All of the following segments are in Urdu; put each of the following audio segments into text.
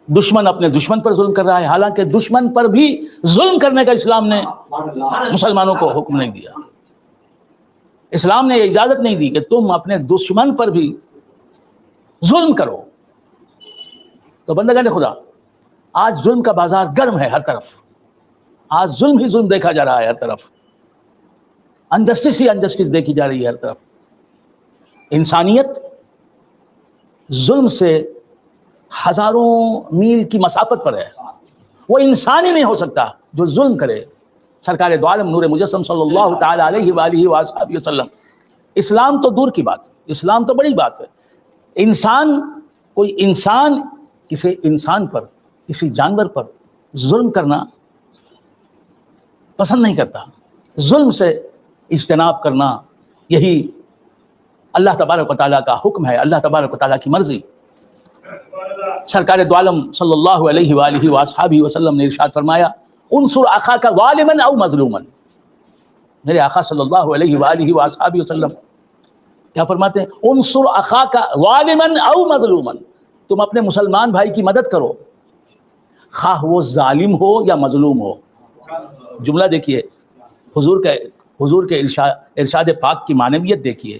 دشمن اپنے دشمن پر ظلم کر رہا ہے، حالانکہ دشمن پر بھی ظلم کرنے کا اسلام نے مسلمانوں کو حکم نہیں دیا. اسلام نے یہ اجازت نہیں دی کہ تم اپنے دشمن پر بھی ظلم کرو. تو بندگان خدا، آج ظلم کا بازار گرم ہے ہر طرف، آج ظلم ہی ظلم دیکھا جا رہا ہے ہر طرف، انجسٹس ہی انجسٹس دیکھی جا رہی ہے ہر طرف. انسانیت ظلم سے ہزاروں میل کی مسافت پر ہے. وہ انسان ہی نہیں ہو سکتا جو ظلم کرے. سرکار دو عالم نور مجسم صلی اللہ تعالی علیہ وآلہ وآلہ وسلم، اسلام تو دور کی بات، اسلام تو بڑی بات ہے. کوئی انسان کسی انسان پر، کسی جانور پر ظلم کرنا پسند نہیں کرتا. ظلم سے اجتناب کرنا، یہی اللہ تبارک و تعالیٰ کا حکم ہے، اللہ تبارک و تعالیٰ کی مرضی. سرکار دو عالم صلی اللہ علیہ وآلہ وآلہ وسلم نے ارشاد فرمایا، انصر اخاک ظالما او مظلوما. میرے آقا صلی اللہ علیہ وآلہ وآلہ وسلم کیا فرماتے ہیں؟ انصر اخاک ظالما او مظلوما. تم اپنے مسلمان بھائی کی مدد کرو، خواہ وہ ظالم ہو یا مظلوم ہو. جملہ دیکھیے، حضور کے ارشاد پاک کی معنویت دیکھیے.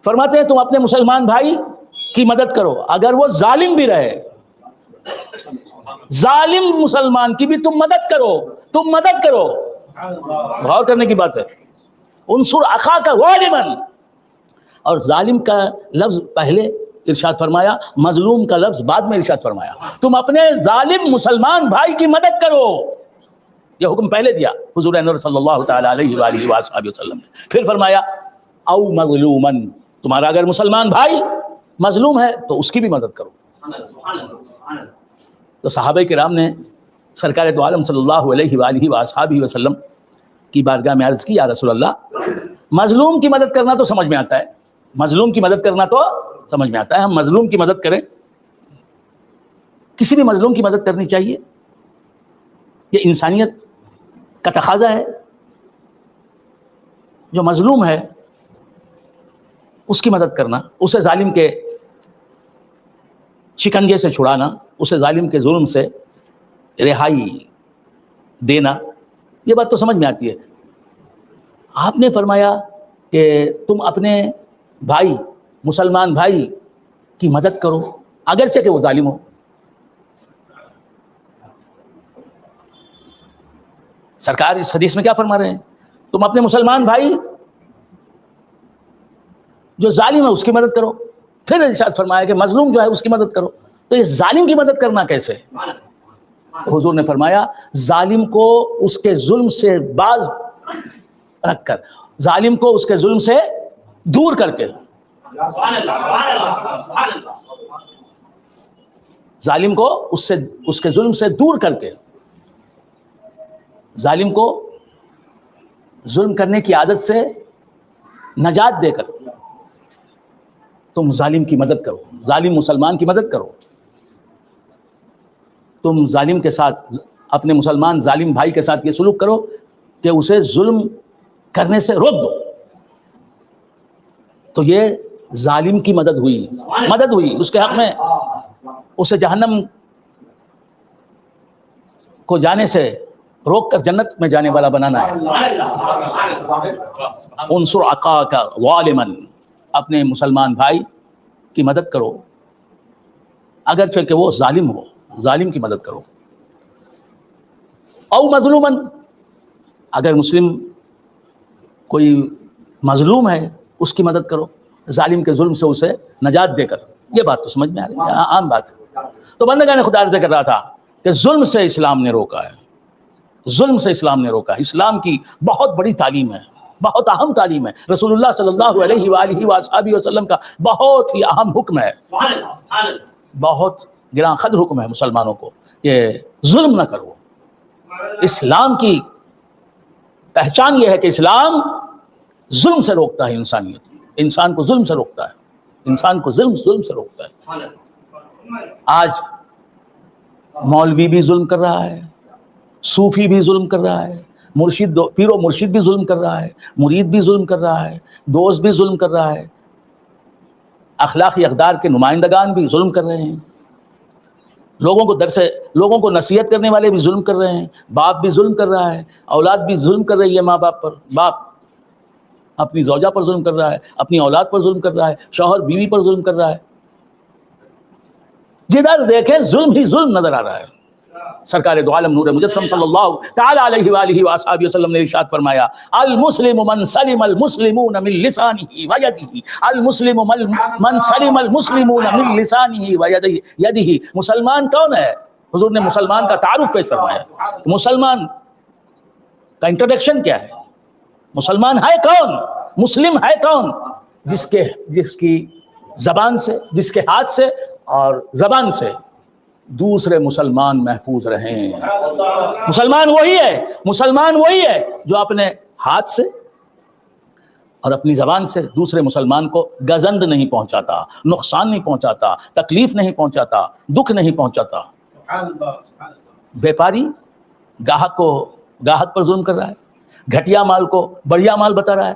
فرماتے ہیں تم اپنے مسلمان بھائی کی مدد کرو اگر وہ ظالم بھی رہے. ظالم مسلمان کی بھی تم مدد کرو. غور کرنے کی بات ہے. انصر اخاک ظالما، اور ظالم کا لفظ پہلے ارشاد فرمایا، مظلوم کا لفظ بعد میں ارشاد فرمایا. تم اپنے ظالم مسلمان بھائی کی مدد کرو، یہ حکم پہلے دیا حضور انور صلی اللہ تعالی علیہ وآلہ وآلہ وسلم نے. پھر فرمایا او مظلوما، تمہارا اگر مسلمان بھائی مظلوم ہے تو اس کی بھی مدد کرو. تو صحابہ کرام نے سرکار دو عالم صلی اللہ علیہ وآلہ وآلہ وسلم کی بارگاہ میں عرض کی، یا رسول اللہ، مظلوم کی مدد کرنا تو سمجھ میں آتا ہے، ہم مظلوم کی مدد کریں. کسی بھی مظلوم کی مدد کرنی چاہیے، یہ انسانیت کا تقاضا ہے. جو مظلوم ہے اس کی مدد کرنا، اسے ظالم کے شکنجے سے چھڑانا، اسے ظالم کے ظلم سے رہائی دینا، یہ بات تو سمجھ میں آتی ہے. آپ نے فرمایا کہ تم اپنے بھائی، مسلمان بھائی کی مدد کرو اگرچہ کہ وہ ظالم ہو. سرکار اس حدیث میں کیا فرما رہے ہیں؟ تم اپنے مسلمان بھائی جو ظالم ہے اس کی مدد کرو. پھر ارشاد فرمایا کہ مظلوم جو ہے اس کی مدد کرو. تو یہ ظالم کی مدد کرنا کیسے؟ تو حضور نے فرمایا ظالم کو اس کے ظلم سے باز رکھ کر، ظالم کو اس کے ظلم سے دور کر کے، ظالم کو اس کے ظلم سے دور کر کے، ظالم کو ظلم کرنے کی عادت سے نجات دے کر تم ظالم کی مدد کرو، ظالم مسلمان کی مدد کرو. تم ظالم کے ساتھ، اپنے مسلمان ظالم بھائی کے ساتھ یہ سلوک کرو کہ اسے ظلم کرنے سے روک دو. تو یہ ظالم کی مدد ہوئی اس کے حق میں. اسے جہنم کو جانے سے روک کر جنت میں جانے والا بنانا ہے. انصر اخاک ظالما، اپنے مسلمان بھائی کی مدد کرو اگرچہ کہ وہ ظالم ہو، ظالم کی مدد کرو. او مظلوما، اگر مسلم کوئی مظلوم ہے اس کی مدد کرو، ظالم کے ظلم سے اسے نجات دے کر. یہ بات تو سمجھ میں آ رہی ہے، عام بات ہے. تو بندگان خدا عرض کر رہا تھا کہ ظلم سے اسلام نے روکا ہے، ظلم سے اسلام نے روکا. اسلام کی بہت بڑی تعلیم ہے، بہت اہم تعلیم ہے. رسول اللہ صلی اللہ علیہ وآلہ وآلہ وسلم کا بہت ہی اہم حکم ہے، بہت گراں قدر حکم ہے مسلمانوں کو کہ ظلم نہ کرو. اسلام کی پہچان یہ ہے کہ اسلام ظلم سے روکتا ہے انسانیت، انسان کو ظلم سے روکتا ہے، انسان کو ظلم سے روکتا ہے. آج مولوی بھی ظلم کر رہا ہے، صوفی بھی ظلم کر رہا ہے، پیر و مرشد بھی ظلم کر رہا ہے، مرید بھی ظلم کر رہا ہے، دوست بھی ظلم کر رہا ہے، اخلاقی اقدار کے نمائندگان بھی ظلم کر رہے ہیں. لوگوں کو نصیحت کرنے والے بھی ظلم کر رہے ہیں، باپ بھی ظلم کر رہا ہے، اولاد بھی ظلم کر رہی ہے ماں باپ پر، باپ اپنی زوجہ پر ظلم کر رہا ہے، اپنی اولاد پر ظلم کر رہا ہے، شوہر بیوی پر ظلم کر رہا ہے، جدھر دیکھیں ظلم ہی ظلم نظر آ رہا ہے۔ سرکار دو عالم نور مجسم صلی اللہ تعالی علیہ وآلہ وآصحابہ وسلم نے ارشاد فرمایا، المسلم من سلم المسلمون من لسانه ویدہ، المسلم من سلم المسلمون من لسانه ویدہ۔ مسلمان کون ہے؟ حضور نے مسلمان کا تعارف پیش فرمایا۔ مسلمان کا انٹروڈکشن کیا ہے؟ مسلمان ہے کون؟ مسلم ہے کون؟ جس کی زبان سے، جس کے ہاتھ سے اور زبان سے دوسرے مسلمان محفوظ رہیں۔ مسلمان وہی ہے جو اپنے ہاتھ سے اور اپنی زبان سے دوسرے مسلمان کو گزند نہیں پہنچاتا، نقصان نہیں پہنچاتا، تکلیف نہیں پہنچاتا، دکھ نہیں پہنچاتا۔ بیپاری گاہک پر ظلم کر رہا ہے، گھٹیا مال کو بڑھیا مال بتا رہا ہے،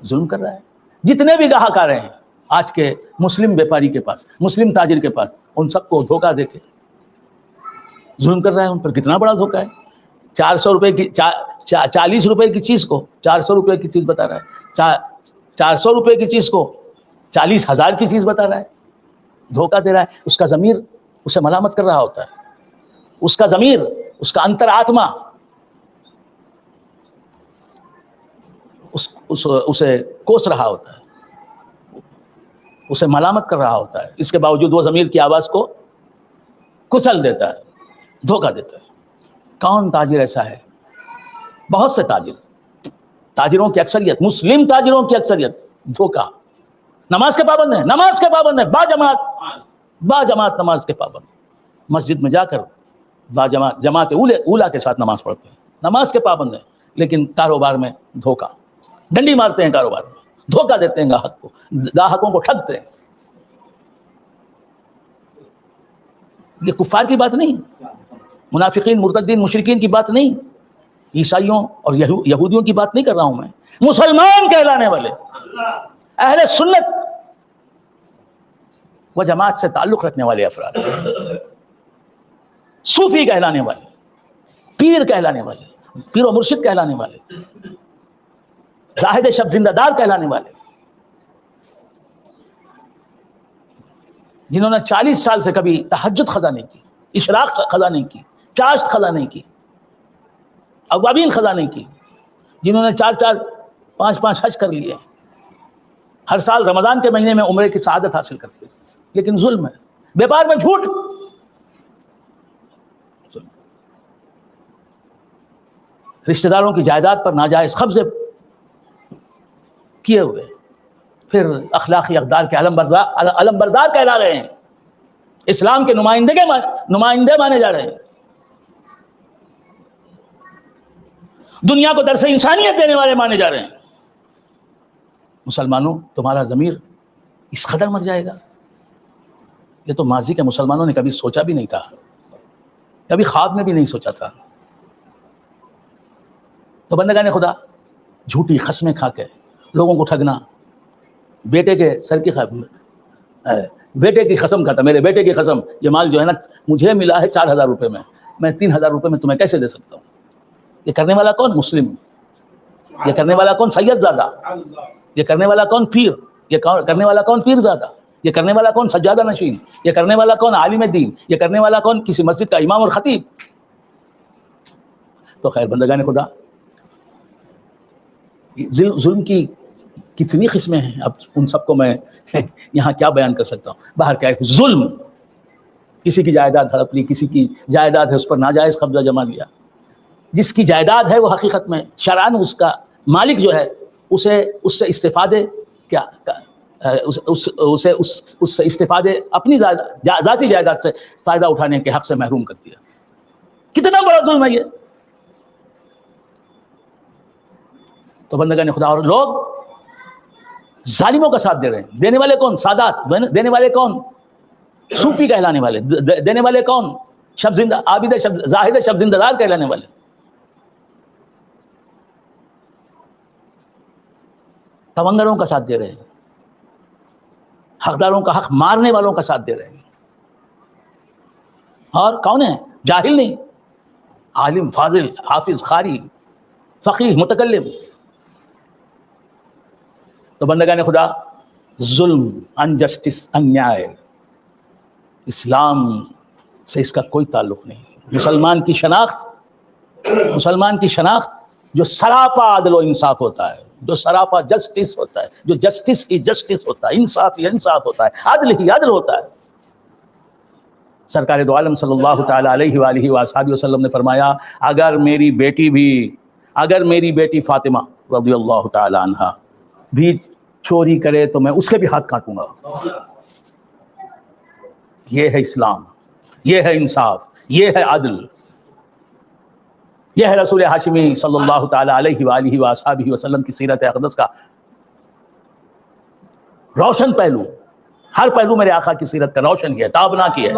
ظلم کر رہا ہے۔ جتنے بھی گاہک آ رہے ہیں آج کے مسلم بیپاری کے پاس، مسلم تاجر کے پاس، ان سب کو دھوکہ دے کے ظلم کر رہا ہے۔ ان پر کتنا بڑا دھوکہ ہے! 400 روپے کی 40 روپے کی چیز کو 400 روپے کی چیز بتا رہا ہے، 400 روپے کی چیز کو 40,000 کی چیز بتا رہا ہے، دھوکہ دے رہا ہے۔ اس کا ضمیر اسے ملامت کر رہا ہوتا ہے، اس کا ضمیر، اس کا انتر آتما اسے کوس رہا ہوتا ہے، اسے ملامت کر رہا ہوتا ہے۔ اس کے باوجود وہ ضمیر کی آواز کو کچل دیتا ہے، دھوکہ دیتا ہے۔ کون تاجر ایسا ہے؟ بہت سے تاجروں کی اکثریت، مسلم تاجروں کی اکثریت دھوکہ۔ نماز کے پابند ہیں، باجماعت نماز کے پابند، مسجد میں جا کر جماعت اولا کے ساتھ نماز پڑھتے ہیں، نماز کے پابند ہیں، لیکن کاروبار میں دھوکہ، ڈنڈی مارتے ہیں، کاروبار میں دھوکہ دیتے ہیں، گاہکوں کو ٹھگتے ہیں۔ یہ کفار کی بات نہیں، منافقین، مرتدین، مشرکین کی بات نہیں، عیسائیوں اور یہودیوں کی بات نہیں کر رہا ہوں میں۔ مسلمان کہلانے والے، اہل سنت و جماعت سے تعلق رکھنے والے افراد، صوفی کہلانے والے، پیر کہلانے والے، پیر و مرشد کہلانے والے، زاہد شب زندہ دار کہلانے والے، جنہوں نے 40 سال سے کبھی تہجد قضا نہیں کی، اشراق قضا نہیں کی، چاشت قضا نہیں کی، اوابین قضا نہیں کی، جنہوں نے 4 5 حج کر لیے، ہر سال رمضان کے مہینے میں عمرے کی سعادت حاصل کرتے، لیکن ظلم ہے، بیپار میں جھوٹ، رشتہ داروں کی جائیداد پر ناجائز قبضے کیے ہوئے، پھر اخلاقی اقدار کے علم بردار کہلا رہے ہیں، اسلام کے نمائندے مانے جا رہے ہیں، دنیا کو درس انسانیت دینے والے مانے جا رہے ہیں۔ مسلمانوں، تمہارا ضمیر اس قدر مر جائے گا؟ یہ تو ماضی کے مسلمانوں نے کبھی سوچا بھی نہیں تھا، کبھی خواب میں بھی نہیں سوچا تھا۔ تو بندگان خدا، جھوٹی قسمیں کھا کے لوگوں کو ٹھگنا، بیٹے کی قسم کھاتا، میرے بیٹے کی قسم، یہ مال جو ہے نا مجھے ملا ہے 4,000 روپے میں 3,000 روپے میں تمہیں کیسے دے سکتا ہوں؟ یہ کرنے والا کون؟ مسلم۔ یہ کرنے والا کون؟ سید زادہ۔ یہ کرنے والا کون؟ پیر۔ یہ کرنے والا کون؟ پیر زادہ۔ یہ کرنے والا کون؟ سجادہ نشین۔ یہ کرنے والا کون؟ عالم دین۔ یہ کرنے والا کون؟ کسی مسجد کا امام اور خطیب۔ تو خیر بندگان خدا، ظلم کی کتنی قسمیں ہیں، اب ان سب کو میں یہاں کیا بیان کر سکتا ہوں۔ باہر کیا ہے؟ ظلم، کسی کی جائیداد ہڑپ لی، کسی کی جائیداد ہے اس پر ناجائز قبضہ جما لیا، جس کی جائیداد ہے وہ حقیقت میں شرعاً اس کا مالک جو ہے اسے اس سے استفادے اس سے استفادے اپنی ذاتی جائیداد سے فائدہ اٹھانے کے حق سے محروم کر دیا۔ کتنا بڑا ظلم ہے یہ! تو بندگان خدا، اور لوگ ظالموں کا ساتھ دے رہے ہیں۔ دینے والے کون؟ سادات۔ دینے والے کون؟ صوفی کہلانے والے۔ دینے والے کون؟ شب زندہ عابد زاہد شب زندہ دار کہلانے والے۔ تونگروں کا ساتھ دے رہے ہیں، حقداروں کا حق مارنے والوں کا ساتھ دے رہے ہیں۔ اور کون ہے؟ جاہل نہیں، عالم، فاضل، حافظ، قاری، فقیہ، متکلم. تو بندگان خدا، ظلم، انجسٹس، انیائے اسلام سے اس کا کوئی تعلق نہیں. مسلمان کی شناخت جو سراپا عدل و انصاف ہوتا ہے، جو سراپا جسٹس ہوتا ہے، جو جسٹس ہی جسٹس ہوتا ہے، انصاف ہی انصاف ہوتا ہے، عدل ہی عدل ہوتا ہے. سرکار دو عالم صلی اللہ تعالی علیہ وآلہ وآلہ وسلم نے فرمایا، اگر میری بیٹی فاطمہ رضی اللہ تعالی عنہا بھی چوری کرے تو میں اس کے بھی ہاتھ کاٹوں گا. یہ ہے اسلام، یہ ہے انصاف، یہ ہے عدل، یہ ہے رسول ہاشمی صلی اللہ تعالی علیہ وآلہ وآلہ وسلم کی سیرت اقدس کا روشن پہلو. ہر پہلو میرے آقا کی سیرت کا روشن کیا، تابنا کی ہے.